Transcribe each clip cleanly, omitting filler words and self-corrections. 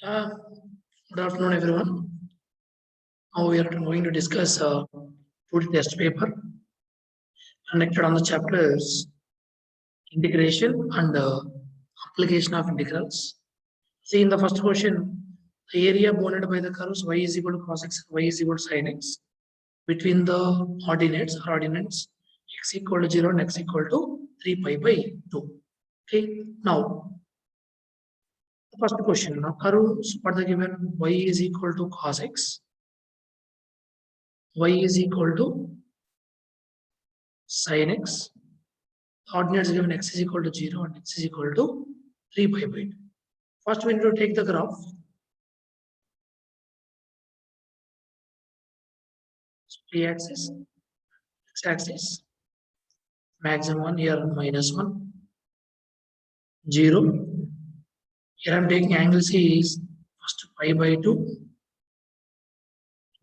Uh, Good afternoon, everyone. Now we are going to discuss food test paper connected on the chapters integration and application of integrals. See, in the first question, the area bounded by the curves y is equal to cos x, y is equal to sin x between the ordinates x equal to 0 and x equal to 3 pi by 2. Okay, now the first question, now curves for the given y is equal to cos x, y is equal to sin x. Ordinates given x is equal to 0 and x is equal to 3 pi by 2. First, we need to take the graph. Y-axis, x-axis, maximum 1, here -1, 0. Here I am taking angle C is first pi by 2,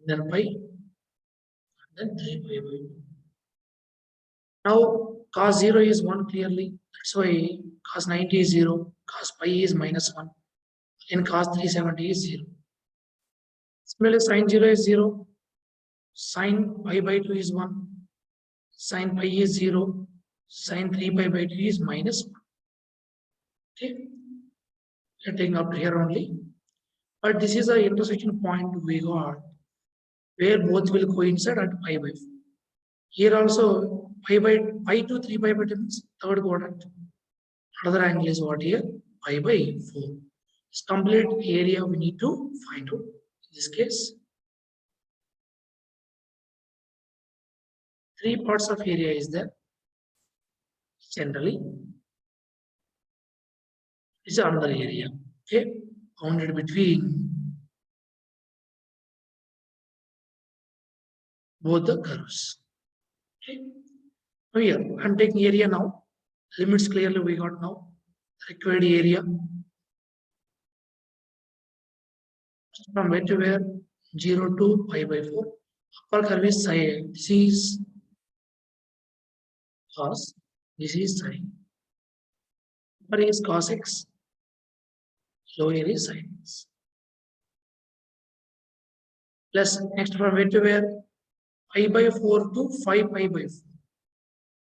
then pi, then 3 pi by 2. Now, cos 0 is 1 clearly. That's why cos 90 is 0, cos pi is -1, and cos 370 is 0. Similarly, sin 0 is 0, sin pi by 2 is 1, sin pi is 0, sin 3 pi by 2 is -1. Okay, we are taking up to here only. But this is a intersection point we got where both will coincide at pi by 4. Here also pi to 3 pi by 2 means third quadrant. Another angle is what here? Pi by 4. This complete area we need to find out in this case. 3 parts of area is there. Generally, is another area. Okay, bounded between both the curves. Okay, now here I'm taking area now. Limits clearly we got now. Required area from where to where? 0 to pi by 4. Upper curve is sin. This is cos. This is sin. Upper is cos x. Lower is sin x. Plus next from where to where? Pi by 4 to 5 pi by 4.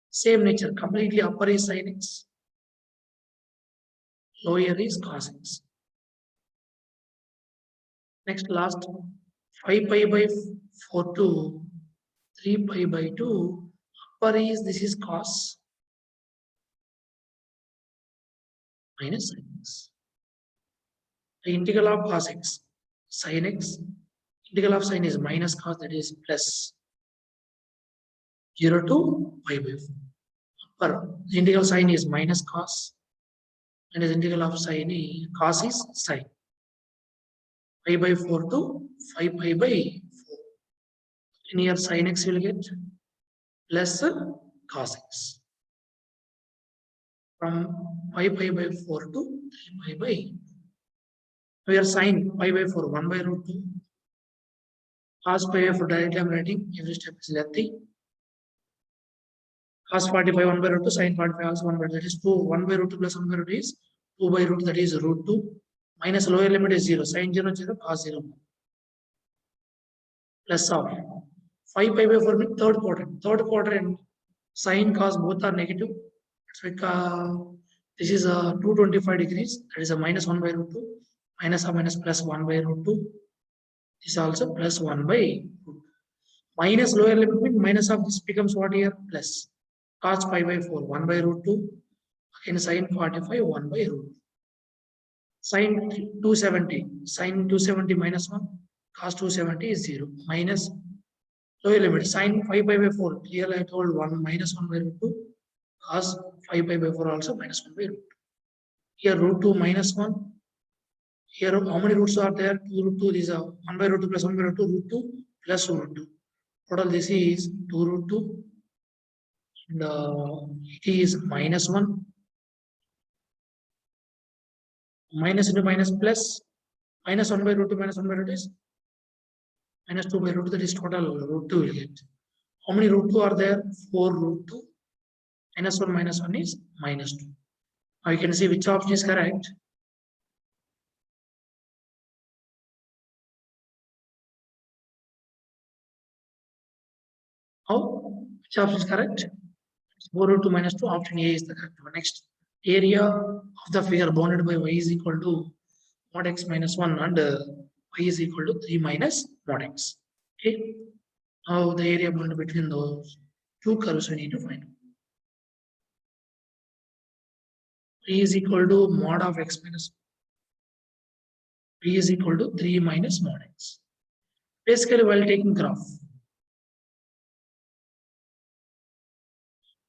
Same nature. Completely upper is sin x. Lower is cos x. Next last 5 pi by 4 to 3 pi by 2. Upper is this is cos minus sin x. The integral of cos x, sin x, integral of sin is minus cos, that is plus 0 to pi by 4. Upper, the integral sin is minus cos, and the integral of sin is, cos is sin. Pi by 4 to 5 pi by 4. In here sin x will get plus cos x. From 5 pi by 4 to 3 pi by 2. We are sin pi by 4, 1 by root 2. Cos pi by 4 directly I am writing, every step is lengthy. Cos 45, 1 by root 2, sin 45 also 1 by root, that is 2, 1 by root 2 plus 1 by root is 2 by root, that is root 2. Minus lower limit is 0, sin 0, 0, cos 0. Plus of 5 pi by 4 means third quadrant. Third quadrant, sin, cos both are negative. It's like this is 225 degrees, that is a minus 1 by root 2. Minus or minus plus 1 by root 2. This is also plus 1 by root 2. Minus lower limit means minus of this becomes what here? Plus. Cos pi by 4, 1 by root 2. Again sin 45, 1 by root 2. Sin 270, sin 270 minus 1, cos 270 is 0. Minus lower limit, sin 5 pi by 4, clearly I told 1 minus 1 by root 2. Cos 5 pi by 4 also minus 1 by root 2. Here root 2 minus 1. Here how many roots are there? 2 root 2, these are 1 by root 2 plus 1 by root 2, root 2 plus root 2. Total this is 2 root 2. And it is minus 1. Minus into minus plus. Minus 1 by root 2 minus 1 by root is minus 2 by root 2, that is total root 2 will get. How many root 2 are there? 4 root 2. Minus 1 is minus 2. Now you can see which option is correct. How? Which option is correct? 4 root 2 minus 2, option A is the correct one. Next, area of the figure bounded by y is equal to mod x minus 1 and y is equal to 3 minus mod x. Okay. Now the area bounded between those two curves we need to find. Y is equal to mod of x minus y is equal to 3 minus mod x. Basically, while taking graph,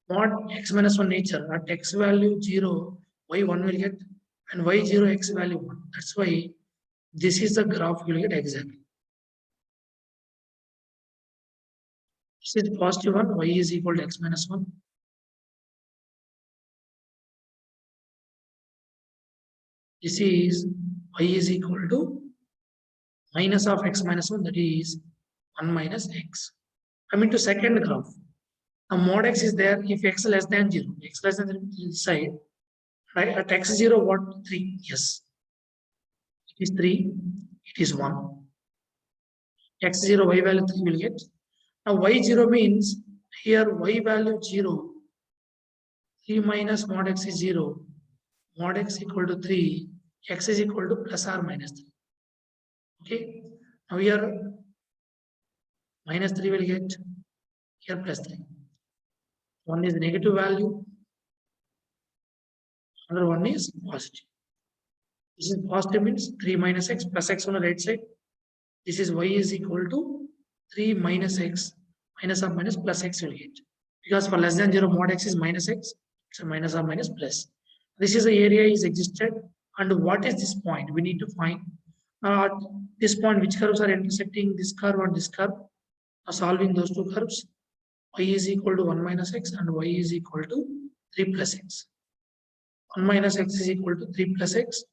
mod x minus 1 nature at x value 0, y 1 will get, and y 0, x value 1. That's why this is the graph you will get exactly. This is positive 1, y is equal to x minus 1. This is y is equal to minus of x minus 1, that is 1 minus x. Coming to second graph. Now mod x is there if x less than 0. X less than 0 inside. Right? At x 0, what? 3. Yes. It is 3. It is 1. X 0, y value 3 will get. Now y 0 means here y value 0. 3 minus mod x is 0. Mod x equal to 3. X is equal to plus or minus 3. Okay. Now here minus 3 will get. Here plus 3. One is negative value. Another one is positive. This is positive means 3 minus x plus x on the right side. This is y is equal to 3 minus x minus or minus plus x will get. Because for less than 0 mod x is minus x, so minus or minus plus. This is the area is existed, and what is this point? We need to find this point, which curves are intersecting this curve and this curve. Solving those two curves, y is equal to 1 minus x and y is equal to 3 plus x. 1 minus x is equal to 3 plus x.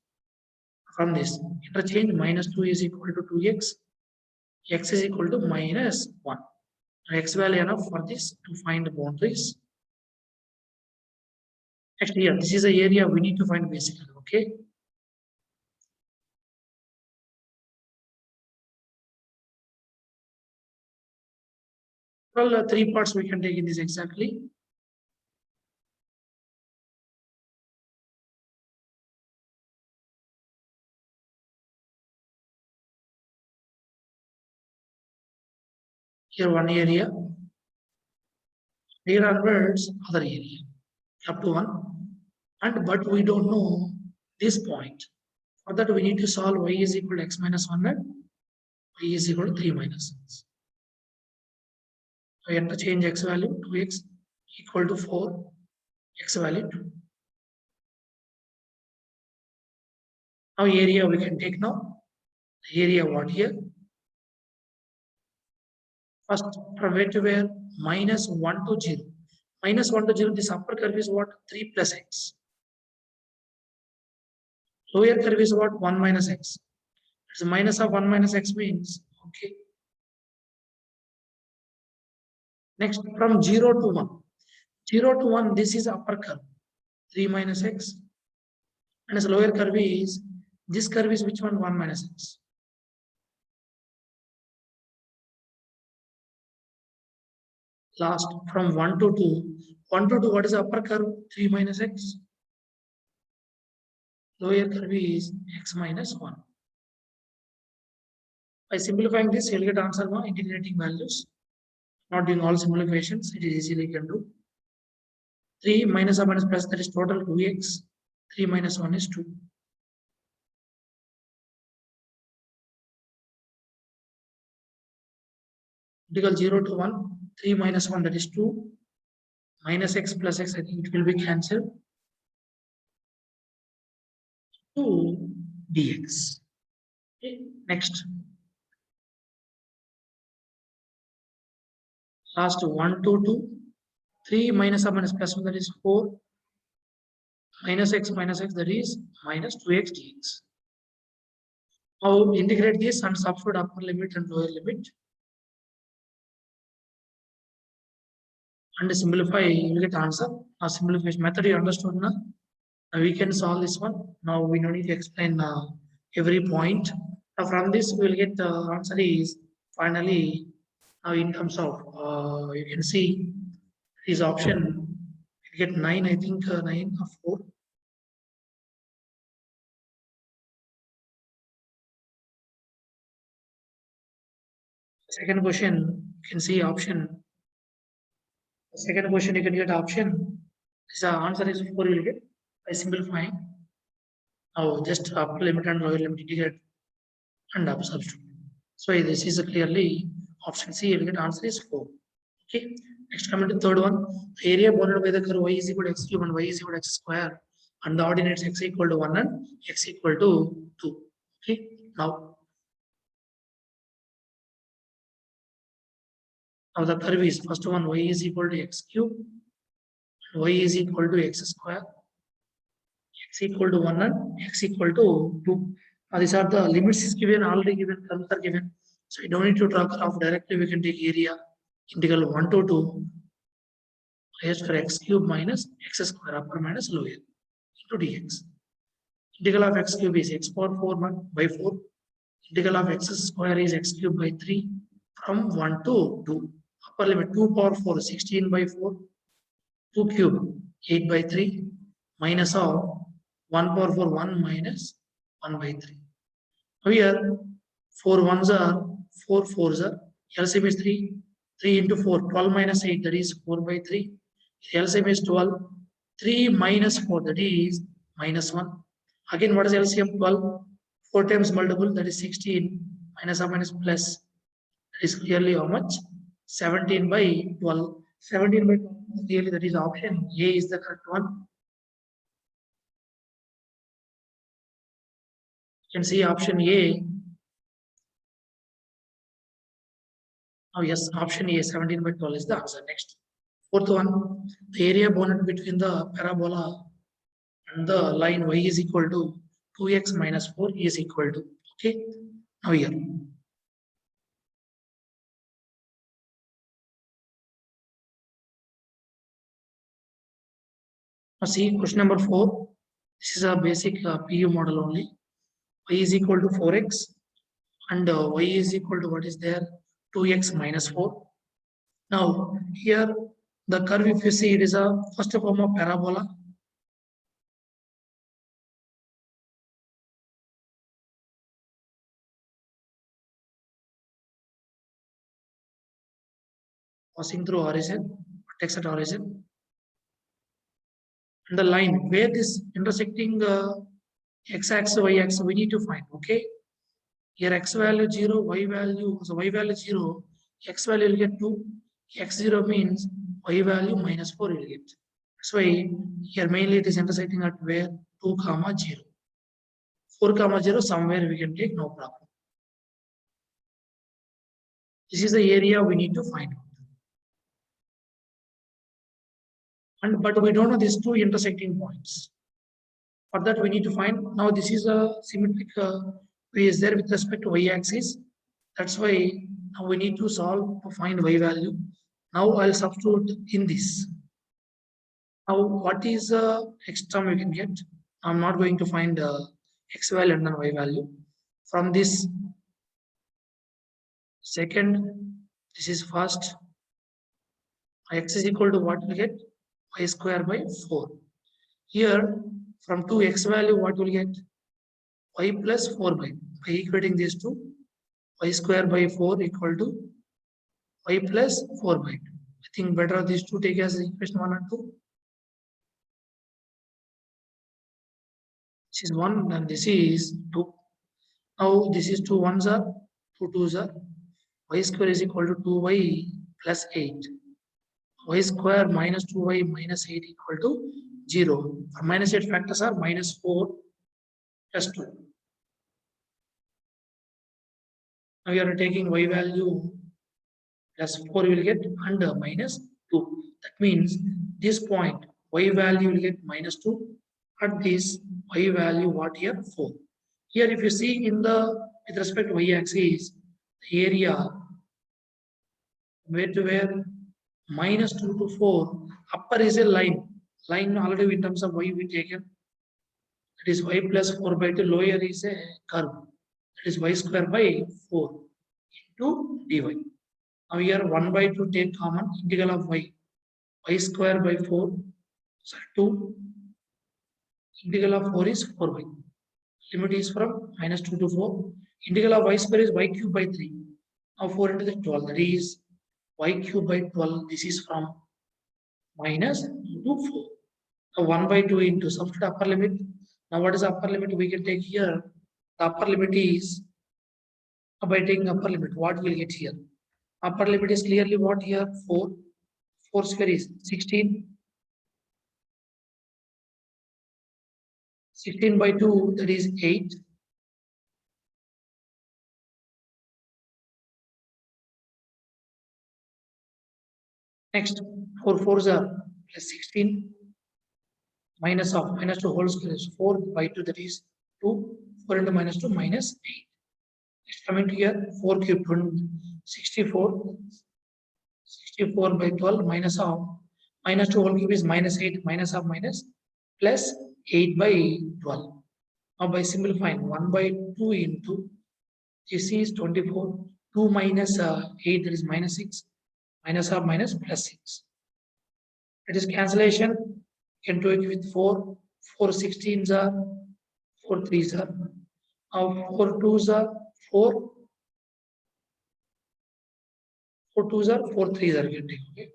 From this, interchange minus 2 is equal to 2x. X is equal to minus 1. X value enough for this to find the boundaries. Next here, this is the area we need to find basically, okay? Well, 3 parts we can take in this exactly. Here one area. Here onwards, other area. Up to 1. And but we don't know this point. For that, we need to solve y is equal to x minus 1 and y is equal to 3 minus x. So interchange x value 2x equal to 4, x value 2. Now area we can take now. The area what here? First, from where to where? Minus 1 to 0. Minus 1 to 0, this upper curve is what? 3 plus x. Lower curve is what? 1 minus x. So minus of 1 minus x means, okay. Next, from 0 to 1. 0 to 1, this is upper curve. 3 minus x. And as lower curve is, this curve is which one? 1 minus x. Last, from 1 to 2. 1 to 2, what is the upper curve? 3 minus x. Lower curve is x minus 1. By simplifying this, you'll get answer now, integrating values. Not doing all simplifications, it is easily can do. 3 minus or minus plus, that is total 2x. 3 minus 1 is 2. Integral 0 to 1, 3 minus 1, that is 2. Minus x plus x, I think it will be cancelled. 2 dx. Okay, next. Last 1 to 2. 3 minus or minus plus 1, that is 4. Minus x, that is minus 2x dx. Now integrate this and substitute upper limit and lower limit. And simplify, you will get answer. Now simplification method you understood now. Now we can solve this one. Now we don't need to explain every point. Now from this we will get the answer is finally Now in terms of, you can see his option, you get 9, I think 9 or 4. Second question, you can see option. Second question, you can get option. This answer is 4 you will get by simplifying. Now just upper limit and lower limit integrate and up substitute. So this is clearly option C. You will get answer is 4. Okay. Next coming to third one. The area bounded by the curve y is equal to x cube and y is equal to x square, and the ordinates x equal to 1 and x equal to 2. Okay. Now the curve is first one y is equal to x cube, y is equal to x square, x equal to 1 and x equal to 2. Now these are the limits is given, already given, terms are given. So you don't need to draw graph directly, we can take area integral 1 to 2 raised for x cube minus x square upper minus lower into dx. Integral of x cube is x power 4 by 4. Integral of x square is x cube by 3 from 1 to 2. Upper limit 2 power 4 16 by 4. 2 cube 8 by 3 minus of 1 power 4 1 minus 1 by 3. Now here 4 ones are 4 fours are LCM is 3. 3 into 4 12 minus 8 that is 4 by 3. LCM is 12. 3 minus 4 that is minus 1. Again what is LCM? 12. 4 times multiple that is 16 minus or minus plus. That is clearly how much? 17 by 12. 17 by 12 clearly that is option A is the correct one. You can see option A. Oh yes, option A 17 by 12 is the answer. Next. Fourth one, the area bounded between the parabola and the line y is equal to 2x minus 4 is equal to. Okay. Now here. Now see question number 4. This is a basic PU model only. Y is equal to 4x and y is equal to what is there? 2x minus 4. Now here the curve, if you see, it is a first form of parabola. Passing through origin, vertex at origin. And the line where this intersecting x-axis, y-axis, we need to find. Okay. Here x value 0, y value, so y value 0, x value will get 2. X0 means y value minus 4 will get. That's why here mainly it is intersecting at where 2 comma 0. 4 comma 0 somewhere we can take, no problem. This is the area we need to find out. And but we don't know these two intersecting points. For that we need to find, now this is a symmetric way is there with respect to y-axis. That's why now we need to solve to find y value. Now I'll substitute in this. Now what is the x term we can get? I'm not going to find x value and then y value. From this second, this is first. X is equal to what we get? Y square by 4. Here from 2x value what will get? Y plus 4 by equating these two, y square by 4 equal to y plus 4 by 2. I think better these two take as equation 1 and 2. This is 1 and this is 2. Now this is 2 ones are, 2 twos are. Y square is equal to 2y plus 8. Y square minus 2y minus 8 equal to 0. Our minus 8 factors are minus 4 plus 2. Now we are taking y value plus 4 will get under minus 2. That means this point y value will get minus 2. At this y value what here? 4. Here if you see in the with respect to y axis, the area where to where minus 2 to 4, upper is a line. Line already in terms of y we taken. That is y plus 4 by 2, lower is a curve. That is y square by 4 into dy. Now here 1 by 2 take common, integral of y square by 4, sorry 2, integral of 4 is 4y. Limit is from minus 2 to 4. Integral of y square is y cube by 3. Now 4 into the 12, that is y cube by 12. This is from minus 2 to 4. So 1 by 2 into substitute upper limit. Now what is the upper limit we can take here? The upper limit is, by taking upper limit, what we'll get here? Upper limit is clearly what here? 4. 4 square is 16. 16 by 2, that is 8. Next, 4 4s are plus 16. Minus of minus 2 whole square is 4 by 2, that is 2. 4 into minus 2 minus 8. Next, coming to here, 4 cube 20, 64. 64 by 12 minus of minus 2 whole cube is minus 8, minus of minus plus 8 by 12. Now by simplifying, 1 by 2 into this is 24. 2 minus 8, that is minus 6. Minus of minus plus 6. It is cancellation. You can do it with 4. 4 16s are 4 3s are. Now 4 2s are 4. 4 2s are 4 3s are getting. Okay.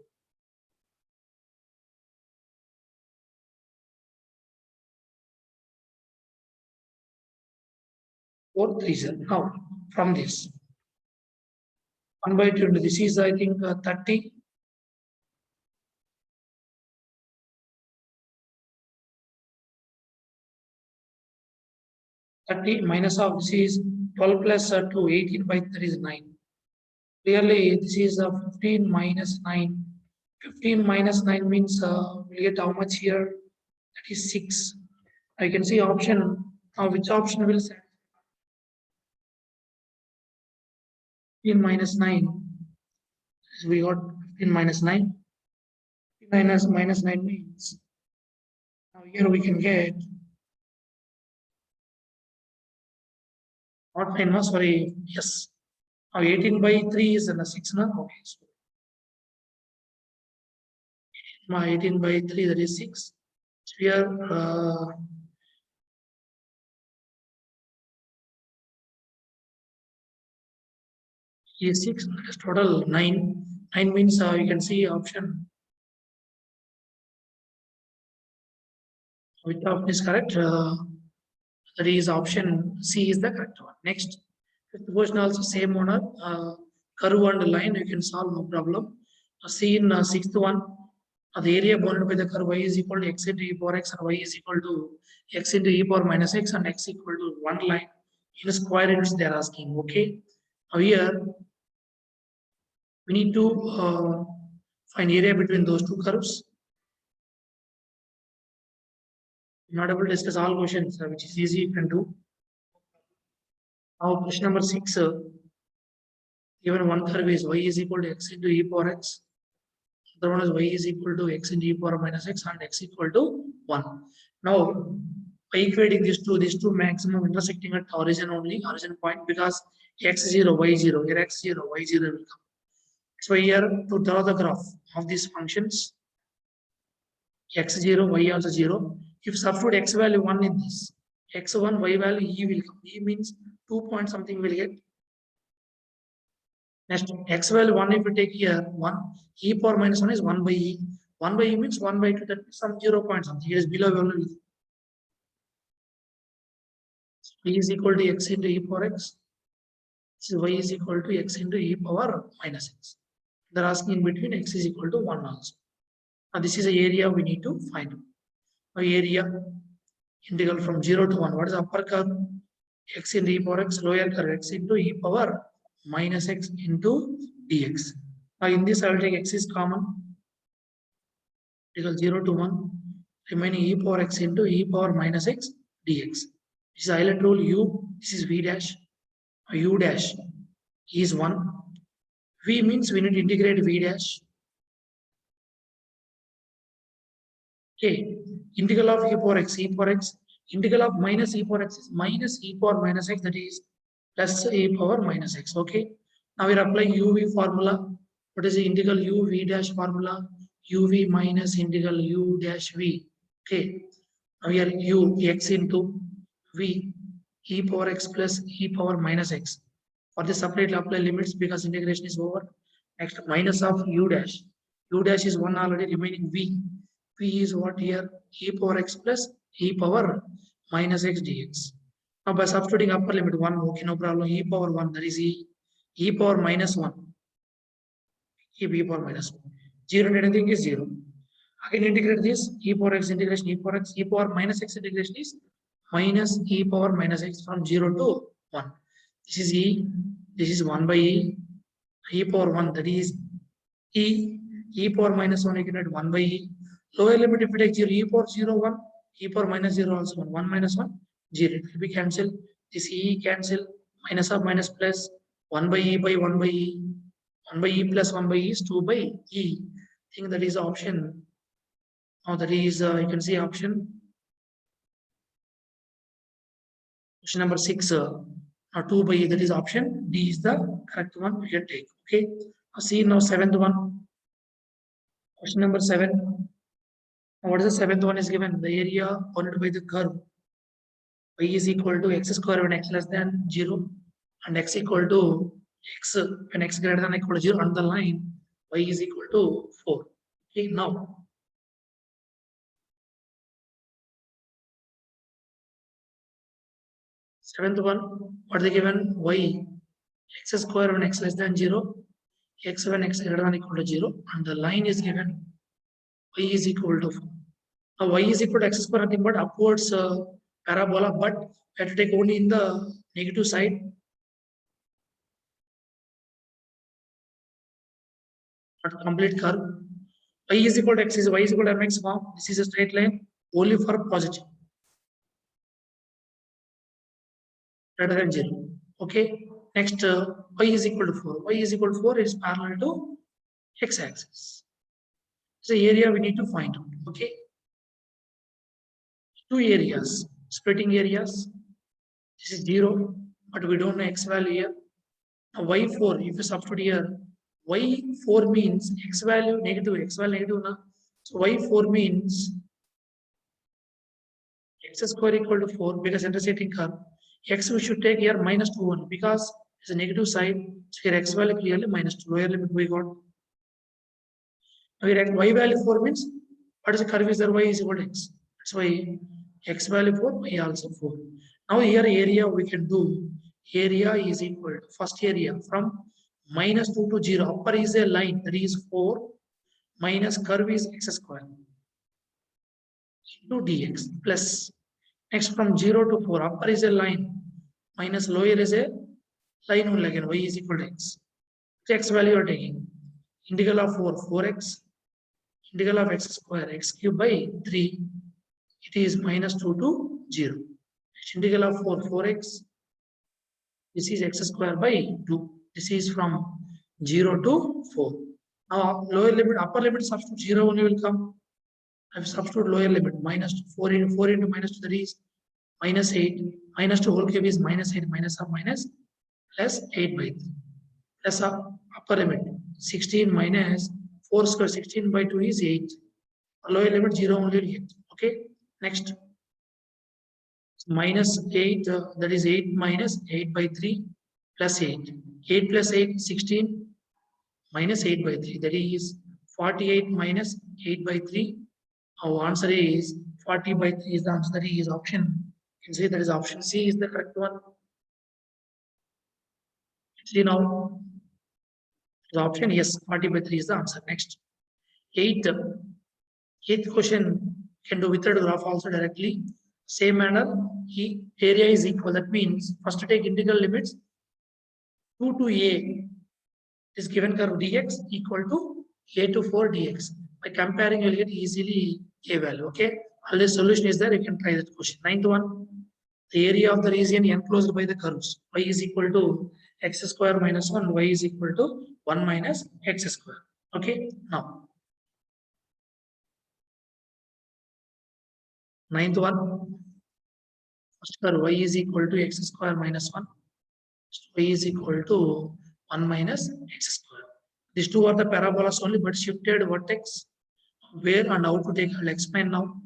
Four threes are. Now from this 1 by 2, this is I think 30. Minus of this is 12 plus 2, 18 by 3 is 9. Clearly, this is 15 minus 9. 15 minus 9 means we'll get how much here? That is 6. I can see option. Now, which option will set? 15 minus 9. So we got 15 minus 9. 15 minus 9 means. Now, here we can get. Not 9, no, sorry. Yes. Now, 18 by 3 is in a 6, no? Okay. So, 18 by 3, that is 6. So here, is 6, total 9. 9 means you can see option. Which option is correct? That is option C is the correct one. Next, fifth question also same owner. Curve and line you can solve, no problem. See in sixth one, the area bounded by the curve y is equal to x into e power x and y is equal to x into e power minus x and x equal to 1 line in square units they are asking. Okay. Now here we need to find area between those two curves. Not able to discuss all questions, which is easy you can do. Now question number 6, given one curve is y is equal to x into e power x. The one is y is equal to x into e power minus x and x equal to 1. Now by equating these two maximum intersecting at origin only, origin point, because x0, y0, here x0, y0 will come. So here to draw the graph of these functions, x0, y also 0. If substitute x value 1 in this, x1, y value e will come. E means 2 point something will get. Next, x value 1 if we take here 1, e power minus 1 is 1 by e. 1 by e means 1 by 2, that means some 0 point something. It is below value. So e is equal to x into e power x. So y is equal to x into e power minus x. They're asking in between x is equal to 1 also. Now this is the area we need to find. Now area integral from 0 to 1. What is the upper curve? X into e power x, lower curve x into e power minus x into dx. Now in this I will take x is common. Integral 0 to 1. Remaining e power x into e power minus x dx. This is Euler rule u. This is v dash. U dash is 1. V means we need to integrate v dash. Okay. Integral of e power x, integral of minus e power x is minus e power minus x, that is plus e power minus x. Okay. Now we are applying uv formula. What is the integral u v dash formula? uv minus integral u dash v. Okay. Now here u x into v e power x plus e power minus x. For the separately apply limits because integration is over. Next minus of u dash. U dash is 1 already, remaining v. V is what here? E power x plus e power minus x dx. Now by substituting upper limit 1, okay, no problem. E power 1, that is e power minus 1. E power minus 1. 0 and anything is 0. Again integrate this. E power x integration e power x. E power minus x integration is minus e power minus x from 0 to 1. This is e. This is 1 by e. E power 1, that is e. E power minus 1, you can write 1 by e. Lower limit if you take 0, e power 0, 1. E power minus 0 also 1. 1 minus 1, 0. It will be cancelled. This e cancel. Minus of minus plus 1 by e by 1 by e. 1 by e plus 1 by e is 2 by e. I think that is option. Now that is, you can see option. Question number 6. Now 2 by e, that is option D is the correct one we can take. Okay. Now see now 7th one. Question number 7. Now what is the 7th one is given? The area bounded by the curve y is equal to x square when x less than 0 and x equal to x when x greater than or equal to 0 on the line y is equal to 4. Okay, now seventh one, what they given? Y x square when x less than 0, x when x greater than or equal to 0, and the line is given y is equal to 4. Now y is equal to x square, nothing but upwards parabola, but we have to take only in the negative side. Not complete curve. Y is equal to x is y is equal to mx form. This is a straight line only for positive. Greater than 0. Okay. Next, y is equal to 4. Y is equal to 4 is parallel to x-axis. It's the area we need to find out. Okay. Two areas, splitting areas. This is 0, but we don't know x value here. Now y4, if you substitute here, y4 means x value negative, x value negative. Na? So y4 means x square equal to 4 because intersecting curve. X we should take here minus 2 1 because it's a negative side. So here x value clearly minus 2. Lower limit we got. Now here y value 4 means what is the curve is there? Y is equal to x. That's why x value 4, y also 4. Now here area we can do. Area is equal to first area from minus 2 to 0. Upper is a line that is 4 minus curve is x square into dx plus. Next from 0 to 4, upper is a line minus lower is a line only again, y is equal to x. X value you are taking. Integral of 4, 4x. Integral of x square, x cube by 3. It is minus 2 to 0. Integral of 4, 4x. This is x square by 2. This is from 0 to 4. Now lower limit, upper limit substitute 0 only will come. I have substitute lower limit minus 4 into minus 2, that is minus 8. Minus 2 whole cube is minus 8 minus of minus plus 8 by 3 plus upper limit 16 minus 4 square, 16 by 2 is 8. Lower limit 0 only will get. Okay. Next minus 8, that is 8 minus 8 by 3 plus 8. 8 plus 8, 16 minus 8 by 3, that is 48 minus 8 by 3. Our answer is 40 by 3 is the answer. That is option. You can see that is option C is the correct one. See now the option, yes, 40 by 3 is the answer. Next, eighth question can do without graph also directly. Same manner, area is equal. That means first to take integral limits 2 to a is given curve dx equal to a to 4 dx. By comparing, you will get easily a value. Okay, all the solution is there. You can try that question. 9th one, the area of the region enclosed by the curves y is equal to x square minus 1, y is equal to 1 minus x square. Okay, now 9th one, first curve y is equal to x square minus 1, y is equal to 1 minus x square. These two are the parabolas only, but shifted vertex. Where and how to take, I'll explain now.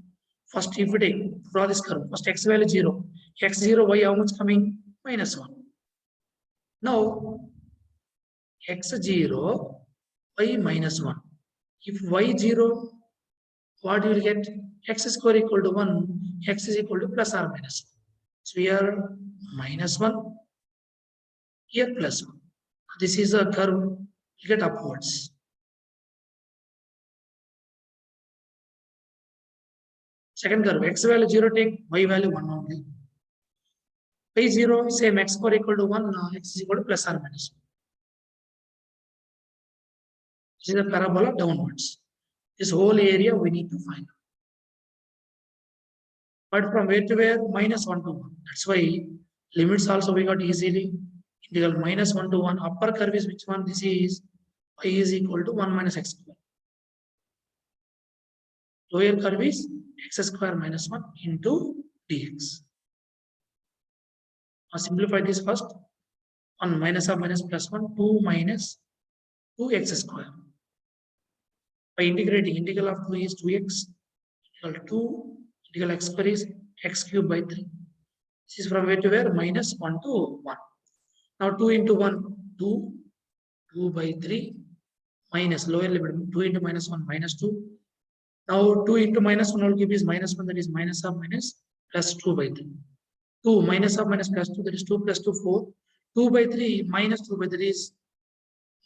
First, if we take, draw this curve, first x value 0, x0, y how much coming? -1. Now, x0, y -1. If y0, what you will get? X square equal to 1, x is equal to plus or minus 1. So here -1, here +1. This is a curve, you get upwards. Second curve, x value 0 take, y value 1 only. Y0, same, x square equal to 1, x is equal to plus or minus 1. This is a parabola downwards. This whole area we need to find. But from where to where? -1 to 1. That's why limits also we got easily. Integral -1 to 1. Upper curve is which one? This is y is equal to 1 minus x square. Lower curve is x square minus 1 into dx. Now simplify this first. 1 minus of minus plus 1, 2 minus 2x square. By integrating, integral of 2 is 2x, integral 2, integral x square is x cube by 3. This is from where to where? -1 to 1. Now 2 into 1, 2, 2 by 3, minus lower limit, 2 into -1, -2. Now 2 into -1 will give is -1, that is minus of minus plus 2 by 3. 2 minus of minus plus 2, that is 2 plus 2, 4. 2 by 3 minus 2 by 3 is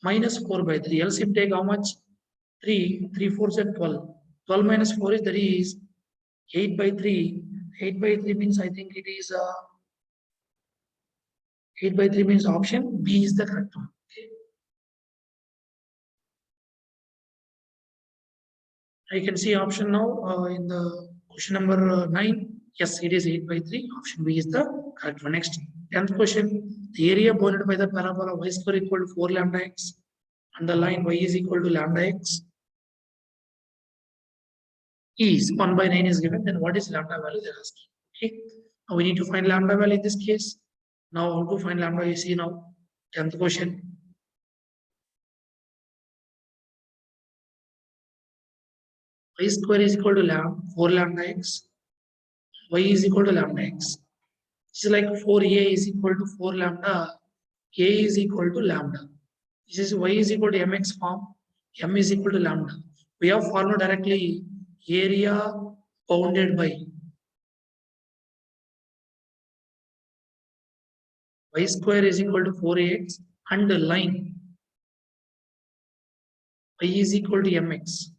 -4 by 3. LCM take how much? 3, 3 4s are 12. 12 minus 4 is, that is 8 by 3. 8 by 3 means I think it is 8 by 3 means option B is the correct one. Okay. I can see option now in the question number 9. Yes, it is 8 by 3. Option B is the correct one. Next, 10th question. The area bounded by the parabola y square equal to 4 lambda x and the line y is equal to lambda x is 1 by 9 is given. Then what is lambda value they're asking? Okay. Now we need to find lambda value in this case. Now how to find lambda? You see now 10th question. Y square is equal to 4 lambda x. Y is equal to lambda x. This is like 4a is equal to 4 lambda. A is equal to lambda. This is y is equal to mx form. M is equal to lambda. We have formula directly area bounded by y square is equal to 4ax and the line y is equal to mx.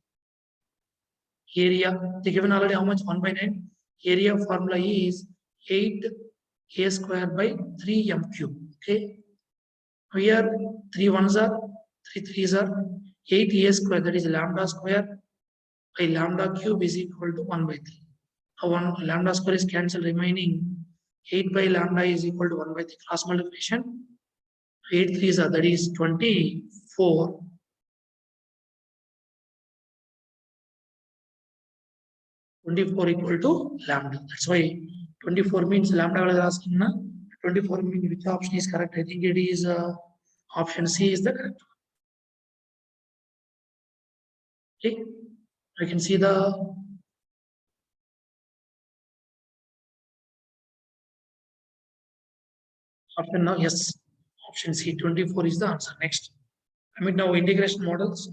Area, they given already how much? 1 by 9. Area formula is 8a square by 3m cube. Okay. Here 3 1s are, 3 3s are 8a square, that is lambda square by lambda cube is equal to 1 by 3. Now 1 lambda square is cancelled, remaining 8 by lambda is equal to 1 by 3. Cross multiplication. 8 3s are, that is 24. 24 equal to lambda. That's why 24 means lambda is asking na. 24 means which option is correct? I think it is option C is the correct one. Okay, I can see the option now. Yes, option C 24 is the answer. Next, I mean now integration models.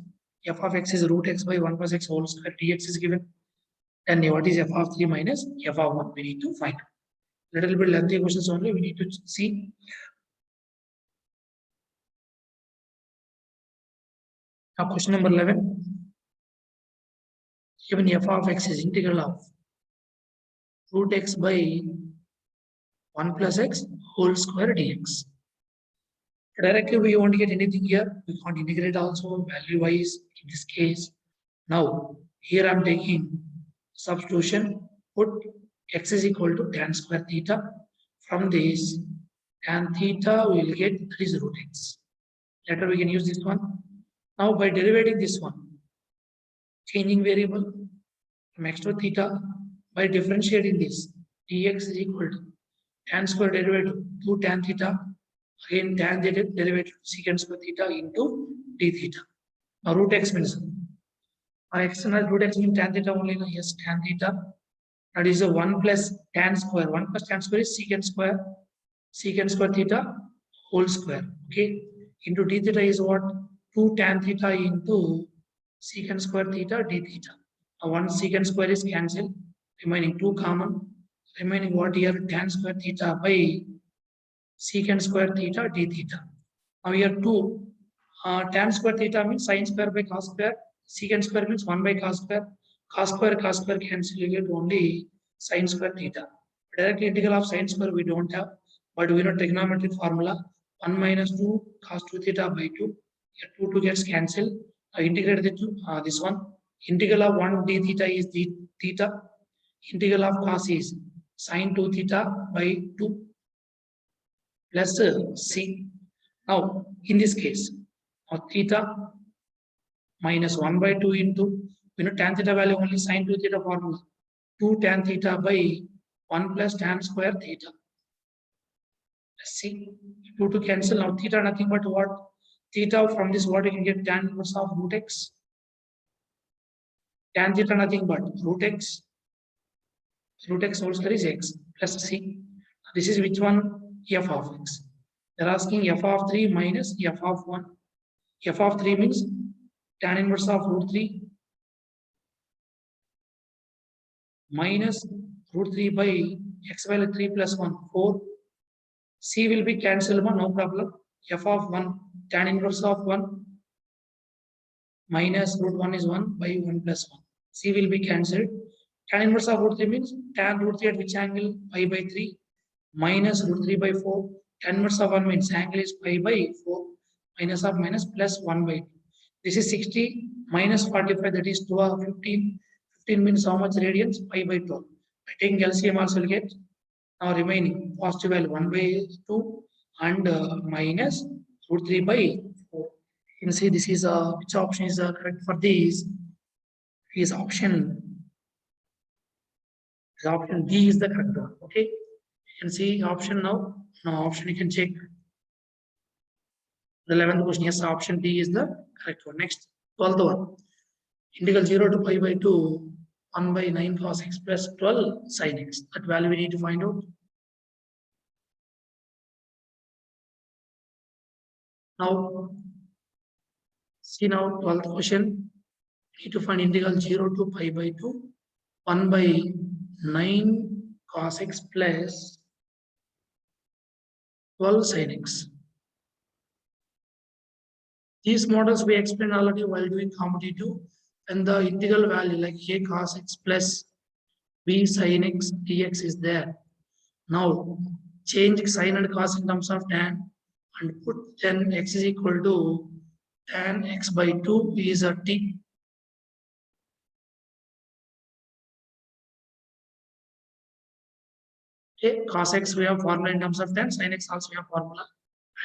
F of x is root x by 1 plus x whole square dx is given. And what is f of 3 minus f of 1? We need to find. Little bit lengthy questions only. We need to see. Now question number 11. Given f of x is integral of root x by 1 plus x whole square dx. Directly we won't get anything here. We can't integrate also value wise in this case. Now here I'm taking substitution. Put x is equal to tan square theta. From this tan theta we will get 3 root x. Later we can use this one. Now by derivating this one, changing variable from x to theta, by differentiating this, dx is equal to tan square derivative 2 tan theta, again tan derivative secant square theta into d theta. root x means external root x means tan theta only. Yes, tan theta. That is a 1 plus tan square. 1 plus tan square is secant square theta whole square. Okay. Into d theta is what? 2 tan theta into secant square theta d theta. 1 secant square is cancelled. Remaining 2 common. Remaining what here? Tan square theta by secant square theta d theta. Now here 2 tan square theta means sin square by cos square. Secant square means 1 by cos square. Cos square cancel, you get only sin square theta. Direct integral of sin square we don't have, but we know trigonometric formula 1 minus 2 cos 2 theta by 2. Here 2 gets cancelled. Integrate the two, this one. Integral of 1 d theta is d theta. Integral of cos is sin 2 theta by 2 plus c. Now, in this case, theta minus 1 by 2 into, tan theta value only sin 2 theta formula. 2 tan theta by 1 plus tan square theta. Let's see. 2 to cancel. Now, theta nothing but what? Theta from this what you can get tan inverse of root x. Tan theta nothing but root x. Root x whole square is x plus c. This is which one? F of x. They're asking f of 3 minus f of 1. F of 3 means tan inverse of root 3 minus root 3 by x value 3 plus 1, 4. C will be cancelled, no problem. F of 1, tan inverse of 1 minus root 1 is 1 by 1 plus 1. C will be cancelled. Tan inverse of root 3 means tan root 3 at which angle? Pi by 3 minus root 3 by 4. Tan inverse of 1 means angle is pi by 4 minus of minus plus 1 by 2. This is 60 minus 45, that is 12, 15. 15 means how much radians? Pi by 12. By taking LCM also will get now remaining positive value 1 by 2 and minus root 3 by 4. You can see this is which option is correct for this? Is option D is the correct one. Okay. You can see option now. Now option you can check. The 11th question, yes, option D is the correct one. Next, 12th one. Integral 0 to pi by 2, 1 by 9 cos x plus 12 sin x. That value we need to find out. Now, see now 12th question. We need to find integral 0 to pi by 2, 1 by 9 cos x plus 12 sin x. These models we explained already while doing competitive, and the integral value like a cos x plus b sin x dx is there. Now change sin and cos in terms of tan and put then x is equal to tan x by 2 is a t. Okay, cos x we have formula in terms of tan, sin x also we have formula.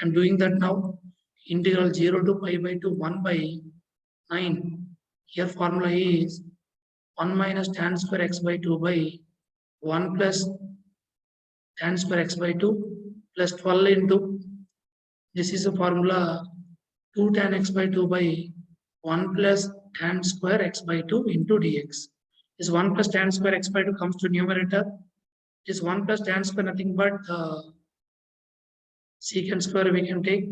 I am doing that now. Integral 0 to pi by 2, 1 by 9. Here formula is 1 minus tan square x by 2 by 1 plus tan square x by 2 plus 12 into, this is a formula 2 tan x by 2 by 1 plus tan square x by 2 into dx. This 1 plus tan square x by 2 comes to numerator. This 1 plus tan square nothing but secant square we can take.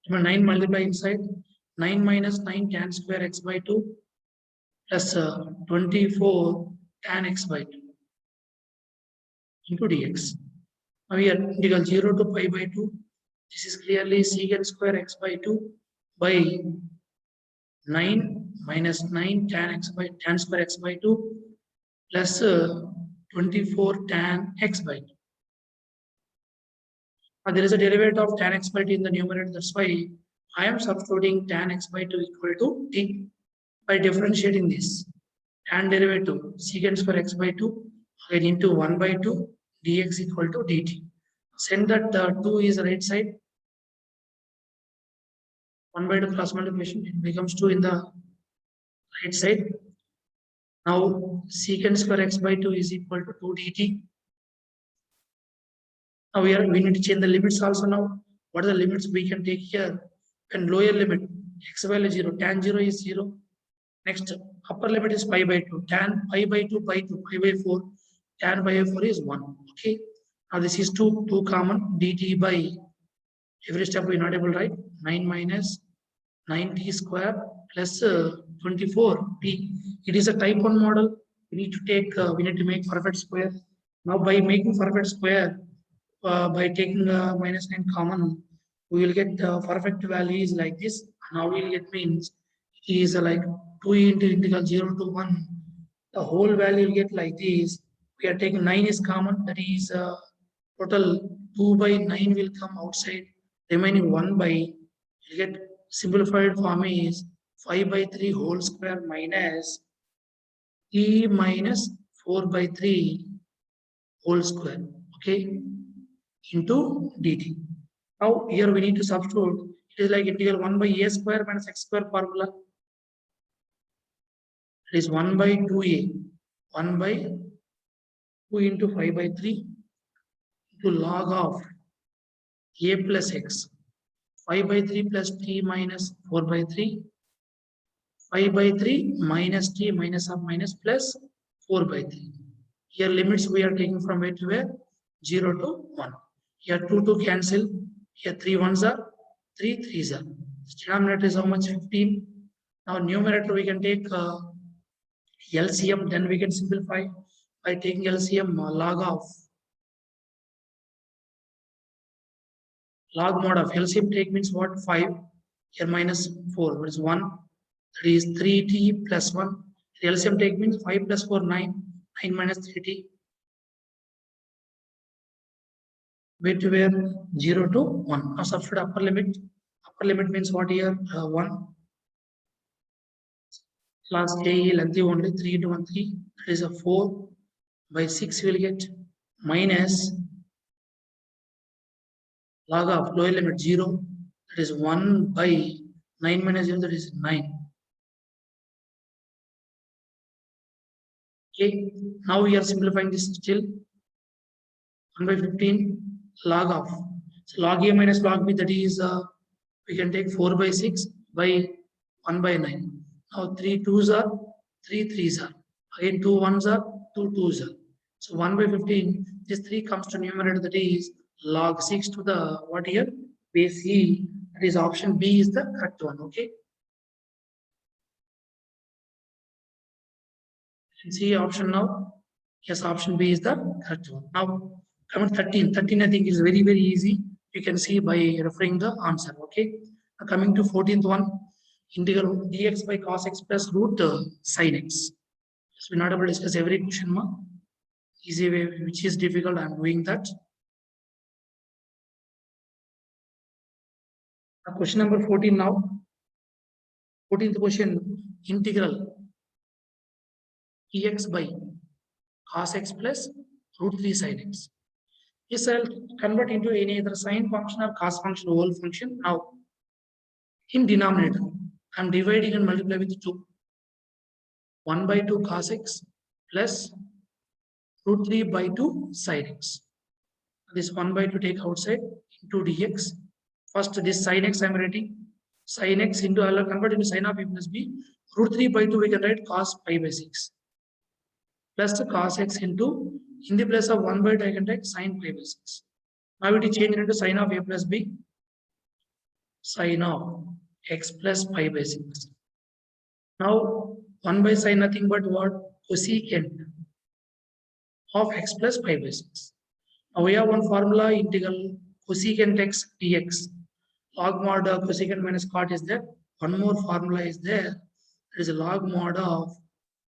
9 multiply inside. 9 minus 9 tan square x by 2 plus 24 tan x by 2 into dx. Now here integral 0 to pi by 2. This is clearly secant square x by 2 by 9 minus 9 tan square x by 2 plus 24 tan x by 2. Now there is a derivative of tan x by 2 in the numerator. That's why I am substituting tan x by 2 equal to t by differentiating this. Tan derivative secant square x by 2 again into 1 by 2 dx equal to dt. Send that 2 is right side. 1 by 2 cross multiplication, it becomes 2 in the right side. Now secant square x by 2 is equal to 2 dt. Now we need to change the limits also now. What are the limits we can take here? And lower limit x value 0, tan 0 is 0. Next, upper limit is pi by 2, tan pi by 2 by 2, pi by 4, tan pi by 4 is 1. Okay. Now this is 2 common, dt by, every step we not able to write, 9 minus 9t square plus 24t. It is a type 1 model. We need to make perfect square. Now by making perfect square, by taking minus 9 common, we will get perfect values like this. Now we will get means is like 2 into integral 0 to 1. The whole value will get like this. We are taking 9 is common, that is total 2 by 9 will come outside. Remaining 1 by, you get simplified form is 5 by 3 whole square minus e minus 4 by 3 whole square. Okay, into dt. Now here we need to substitute. It is like integral 1 by a square minus x square formula. It is 1 by 2a, 1 by 2 into 5 by 3 into log of a plus x, 5 by 3 plus t minus 4 by 3, 5 by 3 minus t minus of minus plus 4 by 3. Here limits we are taking from where to where? 0 to 1. Here 2 to cancel. Here 3 ones are 3 3s are. Denominator is how much? 15. Now numerator we can take LCM, then we can simplify by taking LCM log mod of LCM take means what? 5. Here minus 4, what is 1? That is 3t plus 1. LCM take means 5 plus 4, 9. 9 minus 3t. Where to where? 0 to 1. Now substitute upper limit. Upper limit means what here? 1. Class A lengthy only 3 into 1 3. That is a 4 by 6 will get minus log of lower limit 0. That is 1 by 9 minus 0. That is 9. Okay. Now we are simplifying this still. 1 by 15 log of. So log A minus log B, that is we can take 4 by 6 by 1 by 9. Now 3 2s are 3 3s are. Again 2 1s are 2 2s are. So 1 by 15, this 3 comes to numerator, that is log 6 to the what here? Base E. That is option B is the correct one. Okay. You can see option now. Yes, option B is the correct one. Now coming 13. 13 I think is very easy. You can see by referring the answer. Okay. Now coming to 14th one. Integral dx by cos x plus root sin x. So we're not able to discuss every question mark. Easy way, which is difficult, I'm doing that. Now question number 14 now. 14th question, integral dx by cos x plus root 3 sin x. This I'll convert into any other sine function or cos function, whole function. Now in denominator, I'm dividing and multiply with 2. 1 by 2 cos x plus root 3 by 2 sin x. This 1 by 2 take outside into dx. First this sin x I'm writing. Sin x into, I'll convert into sin of a plus b. Root 3 by 2 we can write cos pi by 6. Plus the cos x into, in the place of 1 by 2 I can write sin pi by 6. Now it is changed into sin of a plus b. Sin of x plus pi by 6. Now 1 by sin nothing but what? Cosecant of x plus pi by 6. Now we have one formula, integral cosecant x dx. Log mod of cosecant minus cot is there. One more formula is there. There is a log mod of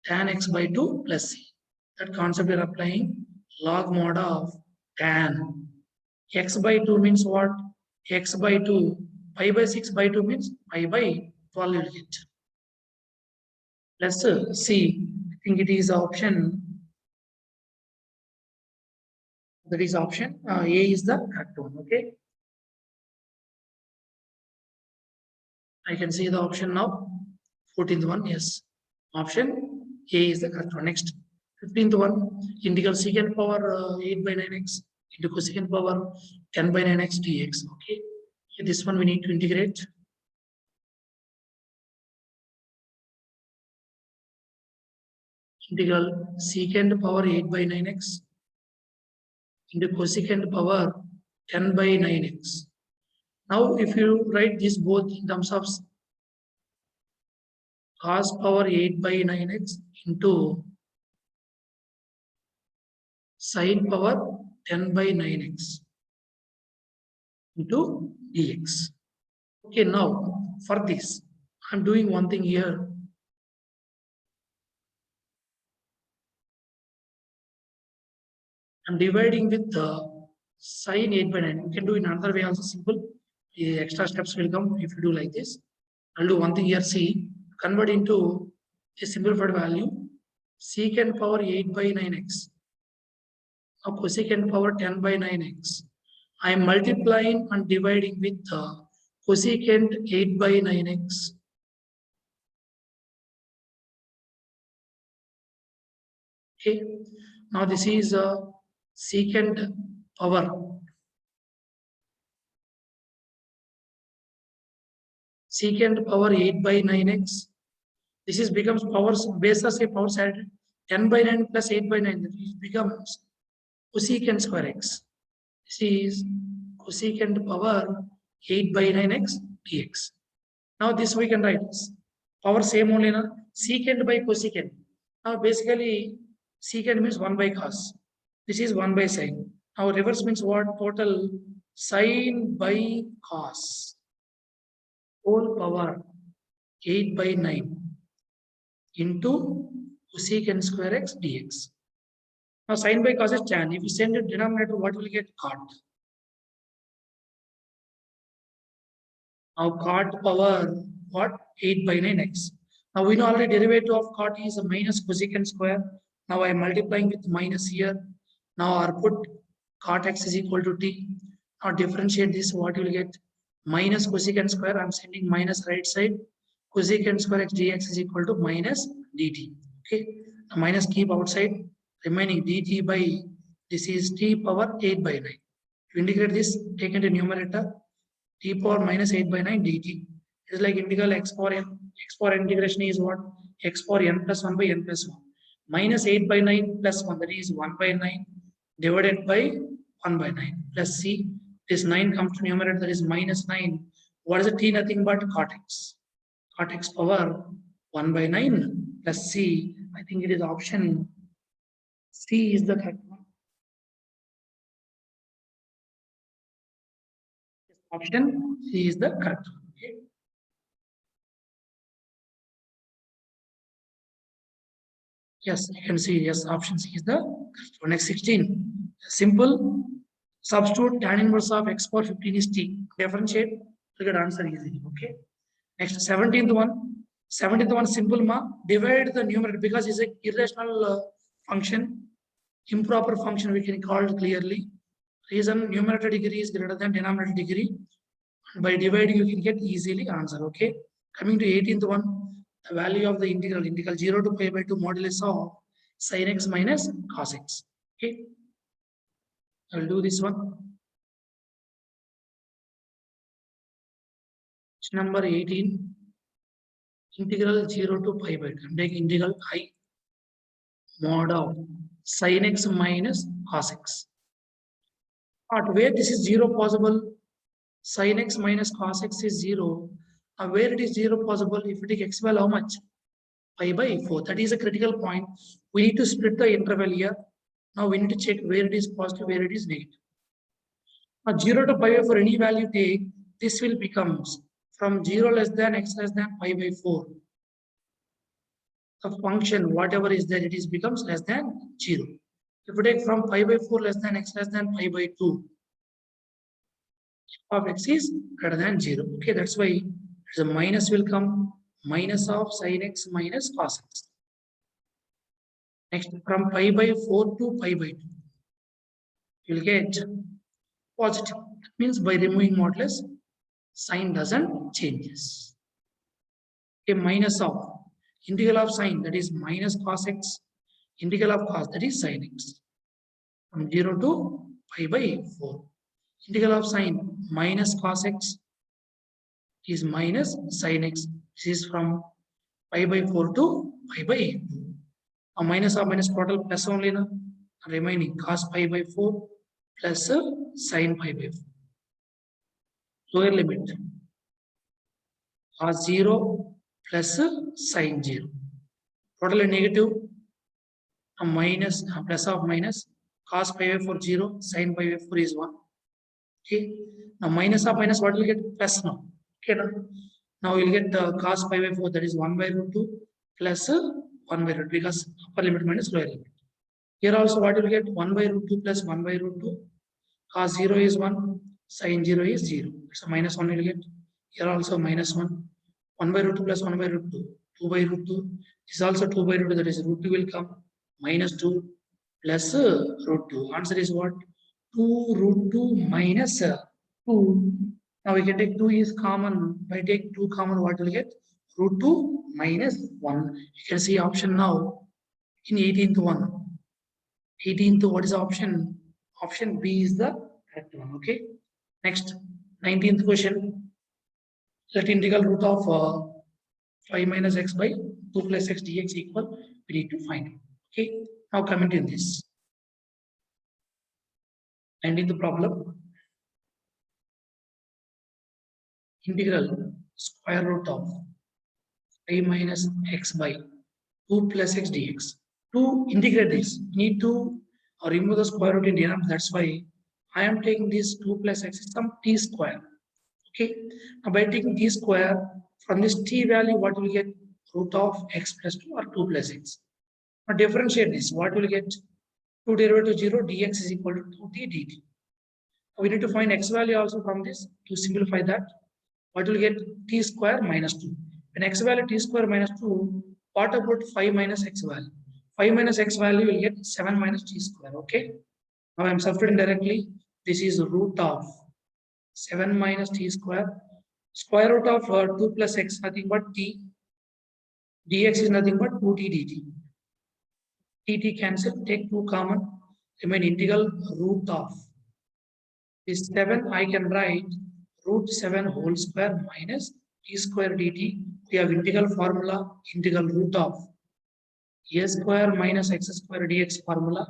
tan x by 2 plus c. That concept we are applying. Log mod of tan x by 2 means what? X by 2. Pi by 6 by 2 means pi by 12 you will get. Plus c. I think it is option. That is option A is the correct one. Okay. I can see the option now. 14th one, yes. Option A is the correct one. Next, 15th one, integral secant power 8 by 9x into cosecant power 10 by 9x dx. Okay. Here, this one we need to integrate. integral secant power 8 by 9x into cosecant power 10 by 9x. Now, if you write this both in terms of cos power 8 by 9x into sin power 10 by 9x into dx. Okay, now for this, I'm doing one thing here. I'm dividing with the sin 8 by 9. You can do in another way also simple. The extra steps will come if you do like this. I'll do one thing here. See, convert into a simplified value. Secant power 8 by 9x. Now cosecant power 10 by 9x. I am multiplying and dividing with the cosecant 8 by 9x. Okay. Now this is a secant power. Secant power 8 by 9x. This is becomes power base as a power side 10 by 9 plus 8 by 9. It becomes cosecant square x. This is cosecant power 8 by 9x dx. Now this we can write power same only na secant by cosecant. Now basically secant means 1 by cos. This is 1 by sin. Now reverse means what? Total sin by cos whole power 8 by 9 into cosecant square x dx. Now sin by cos is tan. If you send it denominator, what will you get? Cot. Now cot power what? 8 by 9x. Now we know already derivative of cot is a minus cosecant square. Now I am multiplying with minus here. Now I put cot x is equal to t. Now differentiate this, what you will get? Minus cosecant square. I am sending minus right side. Cosecant square x dx is equal to minus dt. Okay. Now minus keep outside. Remaining dt by this is t power 8 by 9. To integrate this, take into numerator t power minus 8 by 9 dt. It is like integral x power n. X power n integration is what? X power n plus 1 by n plus 1. Minus 8 by 9 plus 1, that is 1 by 9 divided by 1 by 9 plus c. This 9 comes to numerator, that is minus 9. What is the t? Nothing but cot x. Cot x power 1 by 9 plus c. I think it is option C is the correct one. Option C is the correct one. Okay. Yes, you can see, yes, option C is the correct one. Next 16. Simple. Substitute tan inverse of x power 15 is t. Differentiate, you get answer easily. Okay. Next 17th one. 17th one simple ma. Divide the numerator because it's a irrational function, improper function we can call it clearly. Reason numerator degree is greater than denominator degree. By dividing you can get easily answer. Okay. Coming to 18th one, the value of the integral 0 to pi by 2 modulus of sin x minus cos x. Okay. I'll do this one. Number 18, integral 0 to pi by 2. Take integral I mod of sin x minus cos x. But where this is 0 possible, sin x minus cos x is 0. Where it is 0 possible, if you take x value how much? Pi by 4. That is a critical point. We need to split the interval here. Now we need to check where it is positive, where it is negative. Now 0 to pi by 4, any value take, this will become from 0 less than x less than pi by 4. The function, whatever is there, it is becomes less than 0. If you take from pi by 4 less than x less than pi by 2, f of x is greater than 0. Okay, that's why the minus will come, minus of sin x minus cos x. Next, from pi by 4 to pi by 2, you will get positive. That means by removing modulus, sign doesn't changes. A minus of integral of sin, that is minus cos x, integral of cos, that is sin x. From 0 to pi by 4. Integral of sin minus cos x is minus sin x. This is from pi by 4 to pi by 2. A minus of minus total plus only na. Remaining cos pi by 4 plus sin pi by 4. Lower limit cos 0 plus sin 0. Total negative a minus a plus of minus cos pi by 4 0 sin pi by 4 is 1. Okay. Now minus of minus what will get plus now. Okay. Now we'll get the cos pi by 4 that is 1 by root 2 plus 1 by root because upper limit minus lower limit. Here also what will get 1 by root 2 plus 1 by root 2. Cos 0 is 1, sin 0 is 0. So minus 1 will get. Here also minus 1. 1 by root 2 plus 1 by root 2. 2 by root 2. This is also 2 by root 2 that is root 2 will come. Minus 2 plus root 2. Answer is what? 2 root 2 minus 2. Now we can take 2 is common. By take 2 common, what will get? Root 2 minus 1. You can see option now in 18th one. 18th, what is the option? Option B is the correct one. Okay. Next, 19th question. Let integral root of 5 minus x by 2 plus x dx equal. We need to find it. Okay. Now comment in this. And in the problem, integral square root of 5 minus x by 2 plus x dx. To integrate this, need to remove the square root in denominator. That's why I am taking this 2 plus x is some t square. Okay. Now by taking t square, from this t value, what will get? Root of x plus 2 or 2 plus x. Now differentiate this. What will get? 2 derivative 0 dx is equal to 2t dt. We need to find x value also from this. To simplify that, what will get? T square minus 2. When x value t square minus 2, what about 5 minus x value? 5 minus x value will get 7 minus t square. Okay. Now I am substituting directly. This is root of 7 minus t square. Square root of 2 plus x, nothing but t. Dx is nothing but 2t dt. T cancel, take 2 common, remain integral root of this 7. I can write root 7 whole square minus t square dt. We have integral formula, integral root of a square minus x square dx formula,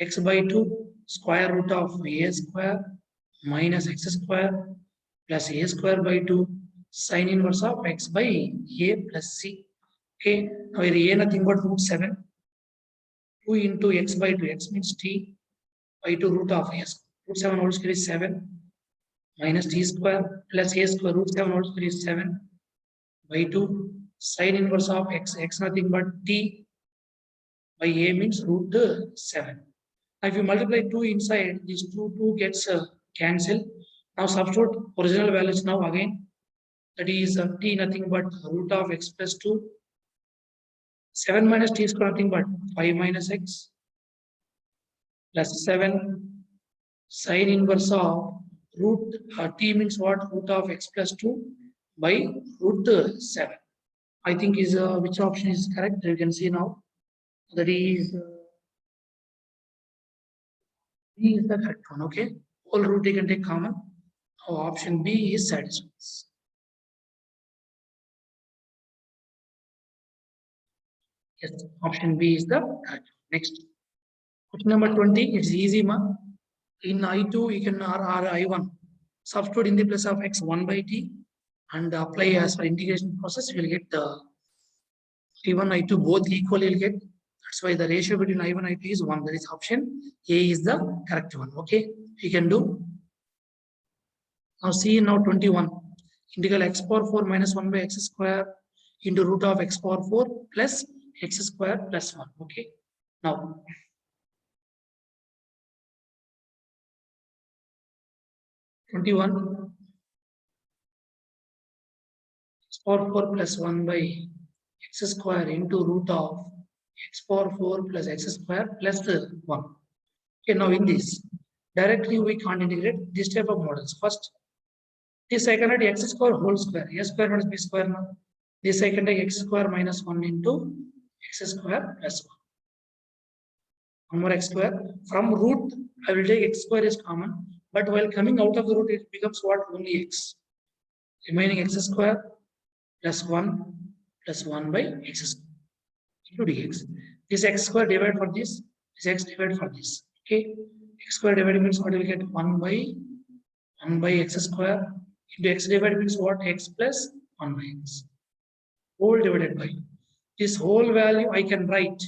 x by 2 square root of a square minus x square plus a square by 2 sin inverse of x by a plus c. Okay, now here a nothing but root 7. 2 into x by 2, x means t by 2 root of s. Root 7 whole square is 7 minus t square plus a square root 7 whole square is 7 by 2 sin inverse of x, x nothing but t by a means root 7. Now if you multiply 2 inside, this 2 gets cancelled. Now substitute original values now again. That is t nothing but root of x plus 2. 7 minus t square nothing but 5 minus x plus 7 sin inverse of root t means what? Root of x plus 2 by root 7. I think is which option is correct? You can see now. That is B is the correct one. Okay. Whole root you can take common. Now option B is satisfies. Yes, option B is the correct one. Next. Question number 20. It's easy, ma. In I2, you can or I1. Substitute in the place of x 1 by t and apply as per integration process. You will get I1, I2 both equally will get. That's why the ratio between I1 and I2 is 1. That is option A is the correct one. Okay. You can do. Now see now 21. Integral x power 4 minus 1 by x square into root of x power 4 plus x square plus 1. Okay. Now 21 x power 4 plus 1 by x square into root of x power 4 plus x square plus 1. Okay, now in this, directly we can't integrate this type of models. First, this I can write x square whole square, a square minus b square now. This I can take x square minus 1 into x square plus 1. One more x square. From root, I will take x square is common, but while coming out of the root, it becomes what? Only x. Remaining x square plus 1 by x square into dx. This x square divided for this x divided for this. Okay, x square divided means what we will get 1 by x square into x divided means what? X plus 1 by x whole divided by this whole value I can write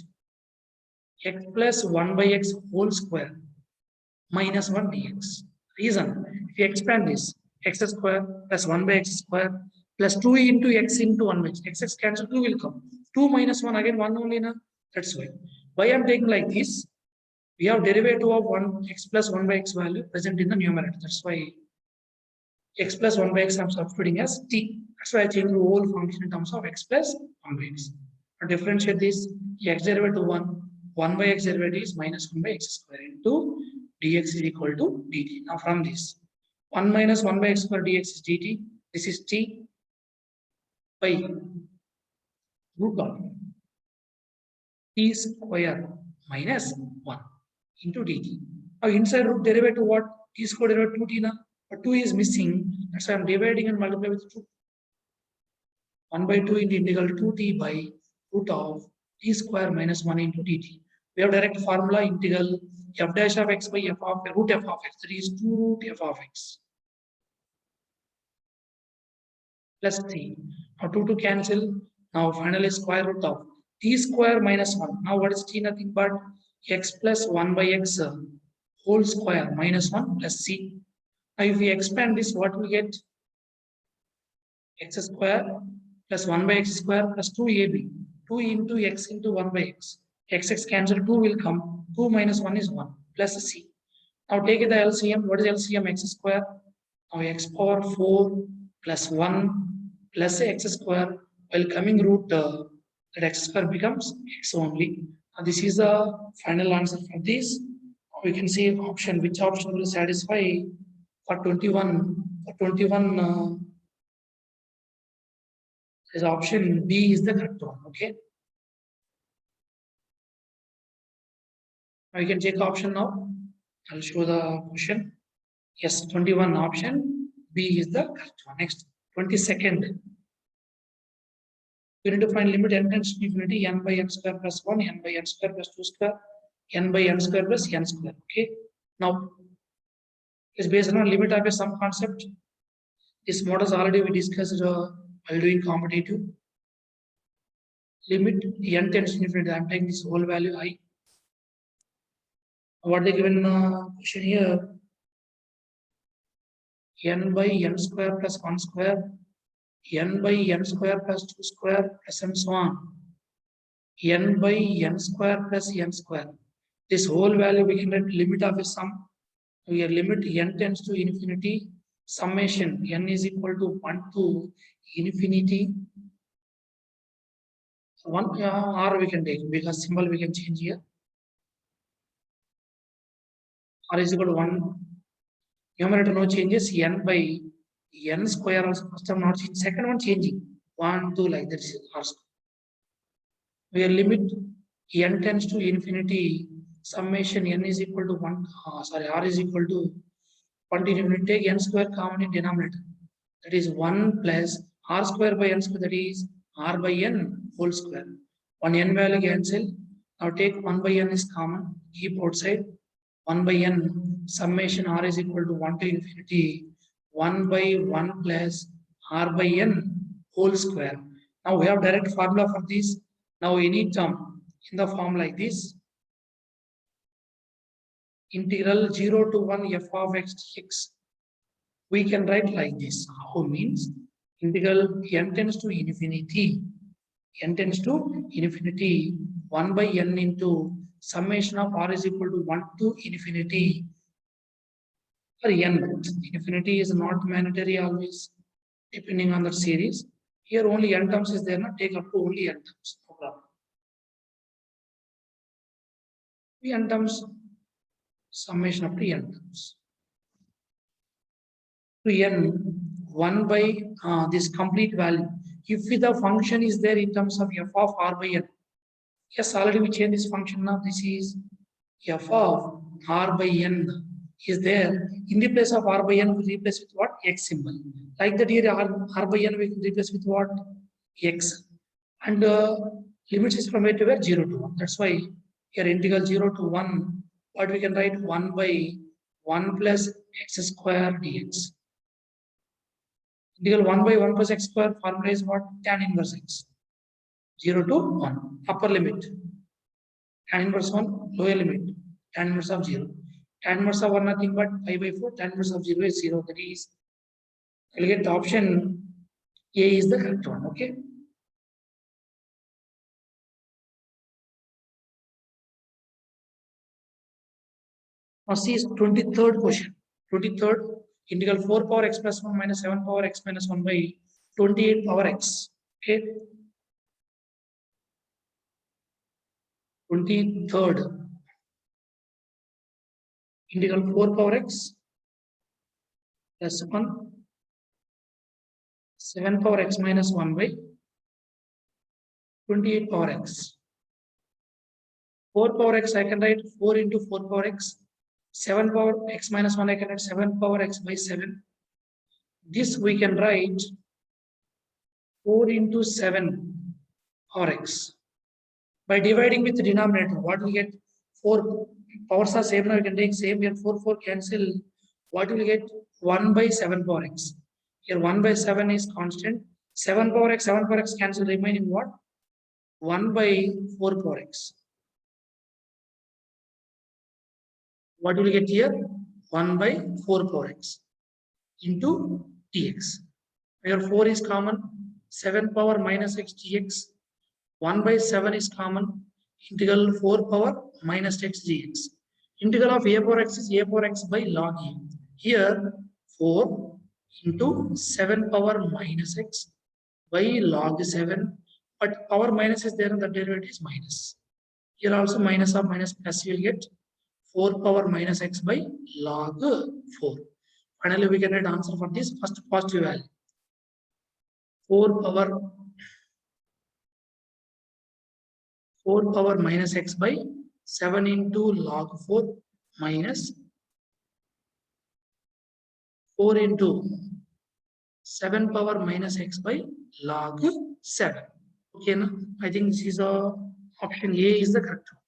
x plus 1 by x whole square minus 1 dx. Reason, if you expand this, x square plus 1 by x square plus 2 into x into 1 by x cancel, 2 will come. 2 minus 1 again 1 only na. That's why. Why I'm taking like this? We have derivative of 1 x plus 1 by x value present in the numerator. That's why x plus 1 by x I'm substituting as t. That's why I change the whole function in terms of x plus 1 by x. To differentiate this, x derivative 1 by x derivative is minus 1 by x square into dx is equal to dt. Now from this, 1 minus 1 by x square dx is dt. This is t by root of t square minus 1 into dt. Now inside root derivative what? T square derivative 2t na. But 2 is missing. That's why I'm dividing and multiply with 2. 1 by 2 into integral 2t by root of t square minus 1 into dt. We have direct formula integral f dash of x by f of root f of x. That is 2 root f of x plus 3. Now 2 to cancel. Now finally square root of t square minus 1. Now what is t? Nothing but x plus 1 by x whole square minus 1 plus c. Now if we expand this, what we get? X square plus 1 by x square plus 2ab. 2 into x into 1 by x. X cancel, 2 will come. 2 minus 1 is 1 plus c. Now take the LCM. What is LCM? X square. Now x power 4 plus 1 plus x square. While coming root, that x square becomes x only. Now this is the final answer for this. We can see option. Which option will satisfy for 21? For 21, is option B is the correct one. Okay. Now you can check option now. I'll show the question. Yes, 21 option B is the correct one. Next, 22nd. We need to find limit n tends to infinity n by n square plus 1, n by n square plus 2 square, n by n square plus n square. Okay. Now, it's based on limit of a sum concept. This models already we discussed while doing competitive. Limit n tends to infinity. I'm taking this whole value I. What they given question here? N by n square plus 1 square, n by n square plus 2 square plus and so on. N by n square plus n square. This whole value we can get limit of a sum. Here limit n tends to infinity. Summation n is equal to 1 to infinity. 1 r we can take because symbol we can change here. R is equal to 1. Numerator no changes. N by n square also first time not changing. Second one changing. 1, 2 like that is r square. Where limit n tends to infinity. Summation n is equal to 1. R is equal to 1 to infinity. Take n square common in denominator. That is 1 plus r square by n square. That is r by n whole square. 1 n value cancel. Now take 1 by n is common. Keep outside. 1 by n summation r is equal to 1 to infinity 1 by 1 plus r by n whole square. Now we have direct formula for this. Now any term in the form like this, integral 0 to 1 f of x dx, we can write like this. How means integral n tends to infinity, n tends to infinity 1 by n into summation of r is equal to 1 to infinity for n. Infinity is not mandatory always, depending on the series. Here only n terms is there, not take up to only n terms. No problem. N terms, summation up to n terms. To n 1 by this complete value. If the function is there in terms of f of r by n. Yes, already we change this function now. This is f of r by n is there. In the place of r by n, we replace with what? X symbol. Like that here, r by n we replace with what? X. And Limits is from where to where? 0 to 1. That's why here integral 0 to 1, what we can write 1 by 1 plus x square dx. Integral 1 by 1 plus x square formula is what? Tan inverse x. 0 to 1. Upper limit. Tan inverse 1, lower limit. Tan inverse of 0. Tan inverse of 1 nothing but pi by 4. Tan inverse of 0 is 0. That is, you'll get the option A is the correct one. Okay. Now see 23rd question. 23rd, integral 4 power x plus 1 minus 7 power x minus 1 by 28 power x. Okay. 23rd, integral 4 power x plus 1, 7 power x minus 1 by 28 power x. 4 power x I can write 4 into 4 power x. 7 power x minus 1 I can write 7 power x by 7. This we can write 4 into 7 power x. By dividing with the denominator, what we get? 4 powers are same, now we can take same here, 4 cancel. What will get? 1 by 7 power x. Here 1 by 7 is constant. 7 power x cancel, remaining what? 1 by 4 power x. What will get here? 1 by 4 power x into dx. Where 4 is common, 7 power minus x dx. 1 by 7 is common, integral 4 power minus x dx. Integral of a power x is a power x by log a. Here 4 into 7 power minus x by log 7, but power minus is there and the derivative is minus. Here also minus of minus plus, you will get 4 power minus x by log 4. Finally, we can write answer for this first positive value. 4 power minus x by 7 into log 4 minus 4 into 7 power minus x by log 7. Okay, now I think this is option A is the correct one.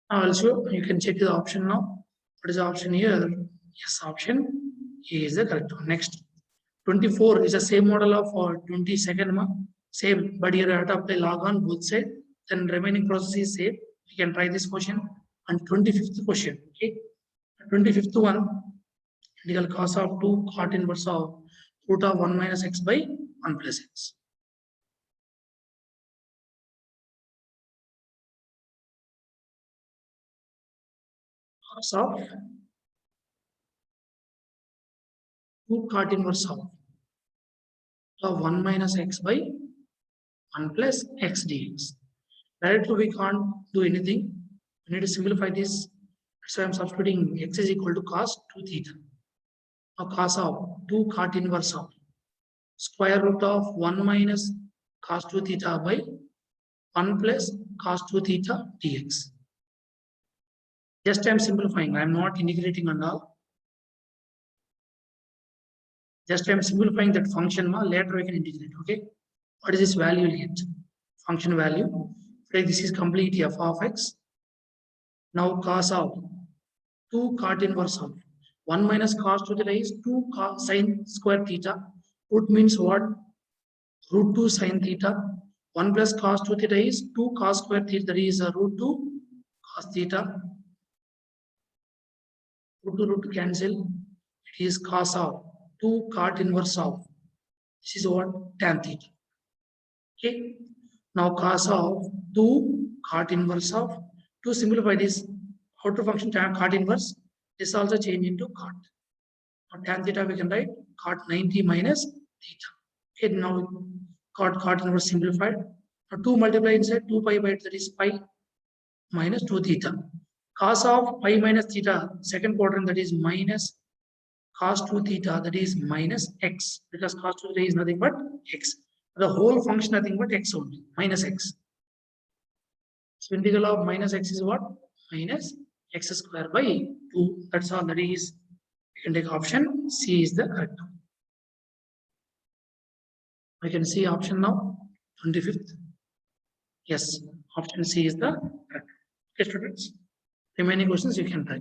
Now also you can check the option now. What is the option here? Yes, option A is the correct one. Next, 24 is the same model of 22nd, same, but here I have to apply log on both sides. Then remaining process is same. We can try this question. And 25th question. Okay, 25th one, integral cos of 2 cot inverse of root of 1 minus x by 1 plus x. Cos of 2 cot inverse of 1 minus x by 1 plus x dx. Directly we can't do anything. We need to simplify this. So I'm substituting x is equal to cos 2 theta. Now cos of 2 cot inverse of square root of 1 minus cos 2 theta by 1 plus cos 2 theta dx. Just I'm simplifying. I'm not integrating and all. Just I'm simplifying that function. Later we can integrate. Okay. What is this value yet? Function value. Like this is complete f of x. Now cos of 2 cot inverse of 1 minus cos 2 theta is 2 cos sin square theta. Root means what? Root 2 sin theta. 1 plus cos 2 theta is 2 cos square theta. That is root 2 cos theta. Root 2 cancel. It is cos of 2 cot inverse of. This is what? Tan theta. Okay. Now cos of 2 cot inverse of. To simplify this, outer function cot inverse, this also change into cot. Now tan theta we can write cot 90 minus theta. Okay, now cot inverse simplified. Now 2 multiply inside 2 pi by 8, that is pi minus 2 theta. Cos of pi minus theta, second quadrant, that is minus cos 2 theta, that is minus x, because cos 2 theta is nothing but x. The whole function nothing but x only, minus x. So integral of minus x is what? Minus x square by 2. That's all. That is, we can take option C is the correct one. I can see option now, 25th. Yes, option C is the correct. Okay, students. Remaining questions you can try.